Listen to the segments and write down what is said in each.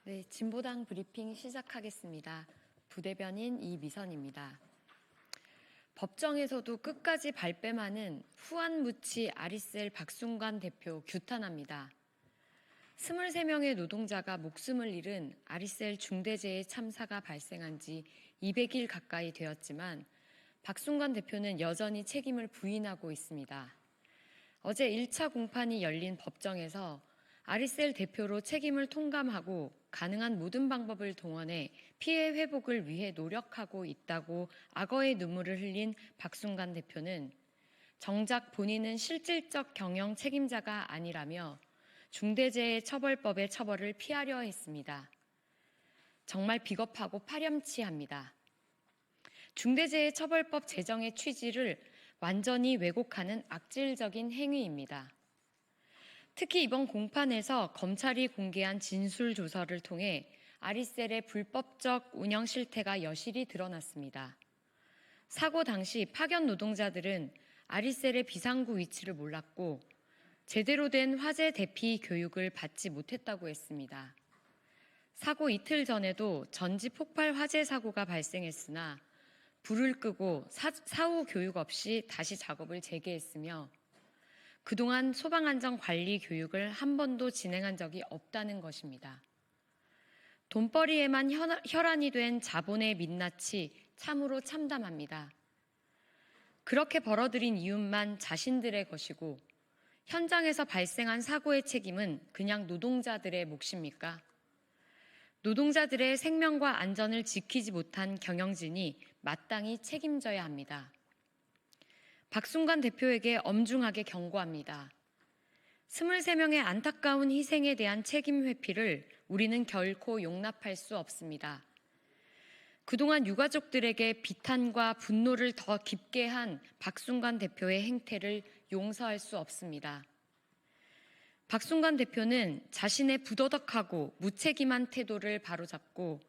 네, 진보당 브리핑 시작하겠습니다. 부대변인 이미선입니다. 법정에서도 끝까지 발뺌하는 후안무치 아리셀 박순관 대표 규탄합니다. 23명의 노동자가 목숨을 잃은 아리셀 중대재해 참사가 발생한 지 200일 가까이 되었지만 박순관 대표는 여전히 책임을 부인하고 있습니다. 어제 1차 공판이 열린 법정에서 아리셀 대표로 책임을 통감하고 가능한 모든 방법을 동원해 피해 회복을 위해 노력하고 있다고 악어의 눈물을 흘린 박순관 대표는 정작 본인은 실질적 경영 책임자가 아니라며 중대재해처벌법의 처벌을 피하려 했습니다. 정말 비겁하고 파렴치합니다. 중대재해처벌법 제정의 취지를 완전히 왜곡하는 악질적인 행위입니다. 특히 이번 공판에서 검찰이 공개한 진술조서를 통해 아리셀의 불법적 운영 실태가 여실히 드러났습니다. 사고 당시 파견 노동자들은 아리셀의 비상구 위치를 몰랐고 제대로 된 화재 대피 교육을 받지 못했다고 했습니다. 사고 이틀 전에도 전지 폭발 화재 사고가 발생했으나 불을 끄고 사후 교육 없이 다시 작업을 재개했으며 그동안 소방안전관리 교육을 한 번도 진행한 적이 없다는 것입니다. 돈벌이에만 혈안이 된 자본의 민낯이 참으로 참담합니다. 그렇게 벌어들인 이윤만 자신들의 것이고 현장에서 발생한 사고의 책임은 그냥 노동자들의 몫입니까? 노동자들의 생명과 안전을 지키지 못한 경영진이 마땅히 책임져야 합니다. 박순관 대표에게 엄중하게 경고합니다. 23명의 안타까운 희생에 대한 책임 회피를 우리는 결코 용납할 수 없습니다. 그동안 유가족들에게 비탄과 분노를 더 깊게 한 박순관 대표의 행태를 용서할 수 없습니다. 박순관 대표는 자신의 부도덕하고 무책임한 태도를 바로잡고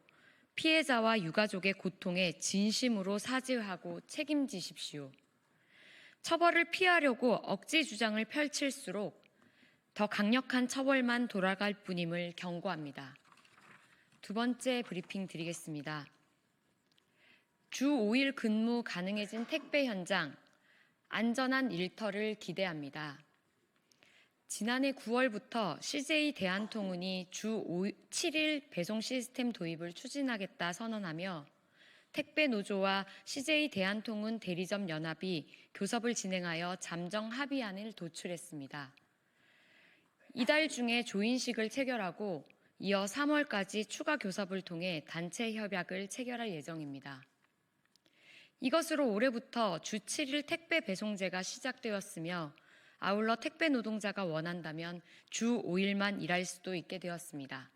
피해자와 유가족의 고통에 진심으로 사죄하고 책임지십시오. 처벌을 피하려고 억지 주장을 펼칠수록 더 강력한 처벌만 돌아갈 뿐임을 경고합니다. 두 번째 브리핑 드리겠습니다. 주 5일 근무 가능해진 택배 현장, 안전한 일터를 기대합니다. 지난해 9월부터 CJ 대한통운이 주 7일 배송 시스템 도입을 추진하겠다 선언하며 택배 노조와 CJ 대한통운 대리점 연합이 교섭을 진행하여 잠정 합의안을 도출했습니다. 이달 중에 조인식을 체결하고 이어 3월까지 추가 교섭을 통해 단체 협약을 체결할 예정입니다. 이것으로 올해부터 주 7일 택배 배송제가 시작되었으며 아울러 택배 노동자가 원한다면 주 5일만 일할 수도 있게 되었습니다.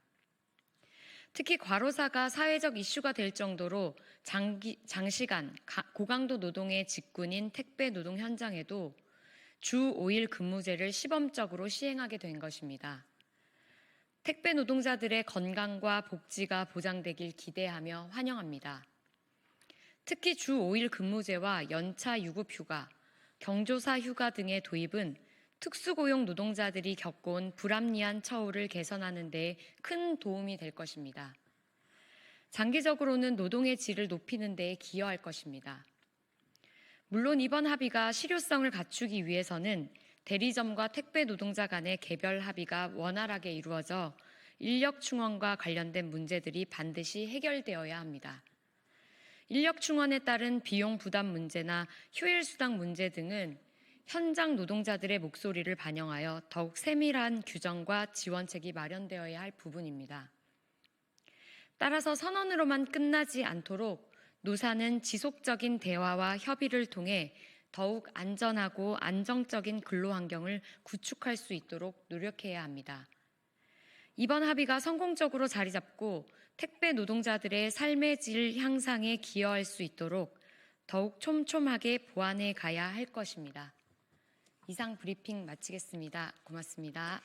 특히 과로사가 사회적 이슈가 될 정도로 장시간 고강도 노동의 직군인 택배 노동 현장에도 주 5일 근무제를 시범적으로 시행하게 된 것입니다. 택배 노동자들의 건강과 복지가 보장되길 기대하며 환영합니다. 특히 주 5일 근무제와 연차 유급휴가, 경조사 휴가 등의 도입은 특수고용 노동자들이 겪어온 불합리한 처우를 개선하는 데 큰 도움이 될 것입니다. 장기적으로는 노동의 질을 높이는 데 기여할 것입니다. 물론 이번 합의가 실효성을 갖추기 위해서는 대리점과 택배 노동자 간의 개별 합의가 원활하게 이루어져 인력 충원과 관련된 문제들이 반드시 해결되어야 합니다. 인력 충원에 따른 비용 부담 문제나 휴일 수당 문제 등은 현장 노동자들의 목소리를 반영하여 더욱 세밀한 규정과 지원책이 마련되어야 할 부분입니다. 따라서 선언으로만 끝나지 않도록 노사는 지속적인 대화와 협의를 통해 더욱 안전하고 안정적인 근로환경을 구축할 수 있도록 노력해야 합니다. 이번 합의가 성공적으로 자리 잡고 택배 노동자들의 삶의 질 향상에 기여할 수 있도록 더욱 촘촘하게 보완해 가야 할 것입니다. 이상 브리핑 마치겠습니다. 고맙습니다.